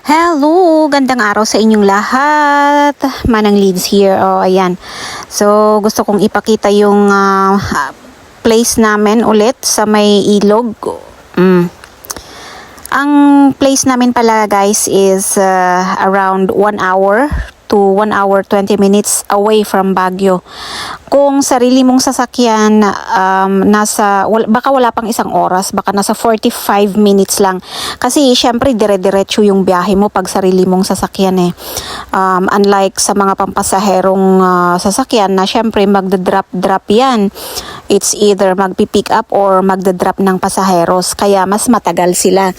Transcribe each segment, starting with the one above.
Hello! Gandang araw sa inyong lahat. Manang Leads here. Ayan. So, gusto kong ipakita yung place namin ulit sa may ilog. Ang place namin pala guys is around 1 hour to 1 hour 20 minutes away from Baguio. Kung sarili mong sasakyan, baka wala pang isang oras, baka nasa 45 minutes lang. Kasi syempre dire-diretso yung biyahe mo pag sarili mong sasakyan eh. Unlike sa mga pampasaherong sasakyan na syempre magda-drop yan. It's either magpi-pick up or magda-drop ng pasaheros. Kaya mas matagal sila.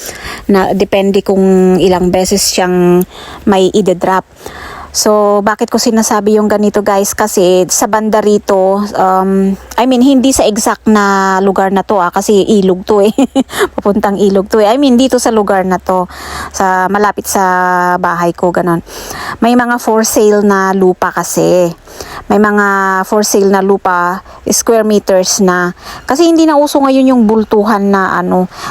Depende kung ilang beses siyang may ide-drop. So, bakit ko sinasabi yung ganito guys? Kasi sa banda rito, hindi sa exact na lugar na to kasi ilog to eh. Papuntang ilog to eh. Dito sa lugar na to, malapit sa bahay ko, ganon. May mga for sale na lupa kasi. May mga for sale na lupa, square meters na. Kasi hindi na uso ngayon yung bultuhan na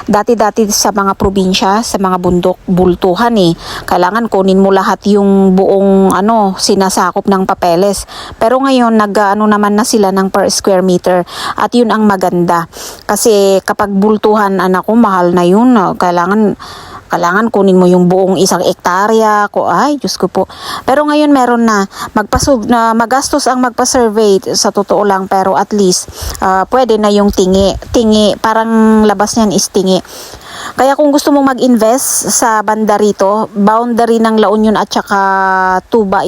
dati-dati sa mga probinsya, sa mga bundok, bultuhan eh. Kailangan kunin mo lahat yung buong sinasakop ng papeles. Pero ngayon naman na sila ng per square meter at yun ang maganda. Kasi kapag bultuhan, mahal na yun. Kailangan kunin mo yung buong 1 hektarya. Ay, Diyos ko po. Pero ngayon meron na. Magastos ang magpa-survey sa totoo lang. Pero at least, pwede na yung tingi. Parang labas niyan is tingi. Kaya kung gusto mong mag-invest sa banda rito, boundary ng La Union at saka Tuba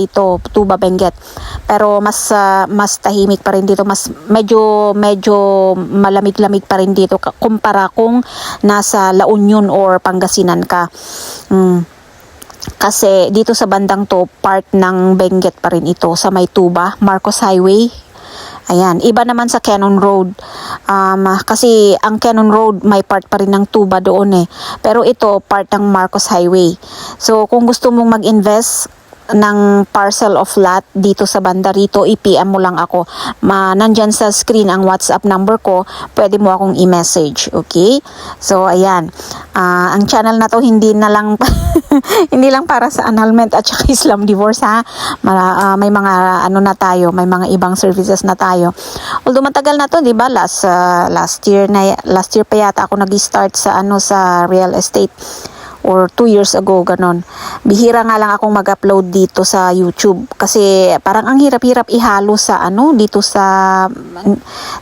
Benguet. Pero mas tahimik pa rin dito, medyo malamig-lamig pa rin dito kumpara kung nasa La Union or Pangasinan ka. Kasi dito sa bandang to, part ng Benguet pa rin ito sa may Tuba, Marcos Highway. Ayan, iba naman sa Cannon Road. Kasi ang Cannon Road may part pa rin ng Tuba doon eh. Pero ito part ng Marcos Highway. So kung gusto mong mag-invest ng parcel of lot dito sa banda rito, i-PM mo lang ako. Nandyan sa screen ang WhatsApp number ko. Pwede mo akong i-message. Okay? So ayan. Ang channel na to hindi na lang hindi lang para sa annulment at saka Islam divorce ha. May mga na tayo, may mga ibang services na tayo. Although matagal na to, 'di ba? Last year pa yata ako nag-start sa sa real estate. Or 2 years ago, ganon. Bihira nga lang akong mag-upload dito sa YouTube. Kasi parang ang hirap-hirap ihalo sa dito sa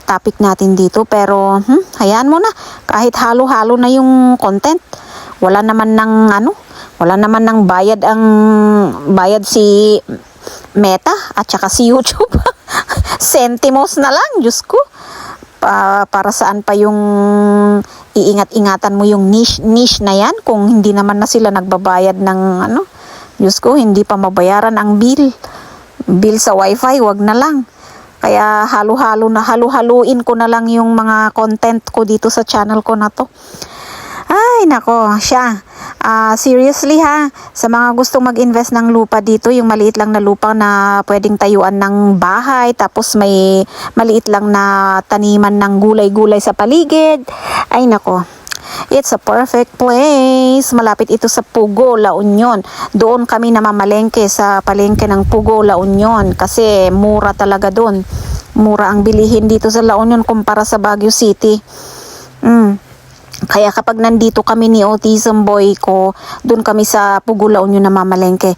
topic natin dito. Pero, hayaan mo na. Kahit halo-halo na yung content. Wala naman ng bayad si Meta at saka si YouTube. Sentimos na lang, Diyos ko. Para saan pa yung iingat-ingatan mo yung niche na yan kung hindi naman na sila nagbabayad ng Diyos ko, hindi pa mabayaran ang bill sa wifi, wag na lang. Kaya halu-haluin ko na lang yung mga content ko dito sa channel ko na to. Ay nako, seriously ha, sa mga gustong mag-invest ng lupa dito, yung maliit lang na lupa na pwedeng tayuan ng bahay, tapos may maliit lang na taniman ng gulay-gulay sa paligid. Ay nako, it's a perfect place. Malapit ito sa Pugo, La Union. Doon kami namamalengke sa palengke ng Pugo, La Union kasi mura talaga doon. Mura ang bilihin dito sa La Union kumpara sa Baguio City. Kaya kapag nandito kami ni Autism Boy ko, doon kami sa Pugo, La Union namamalengke.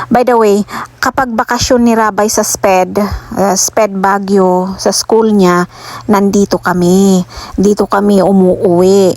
By the way, kapag bakasyon ni Rabay sa SPED Baguio, sa school niya, nandito kami. Dito kami umuuwi.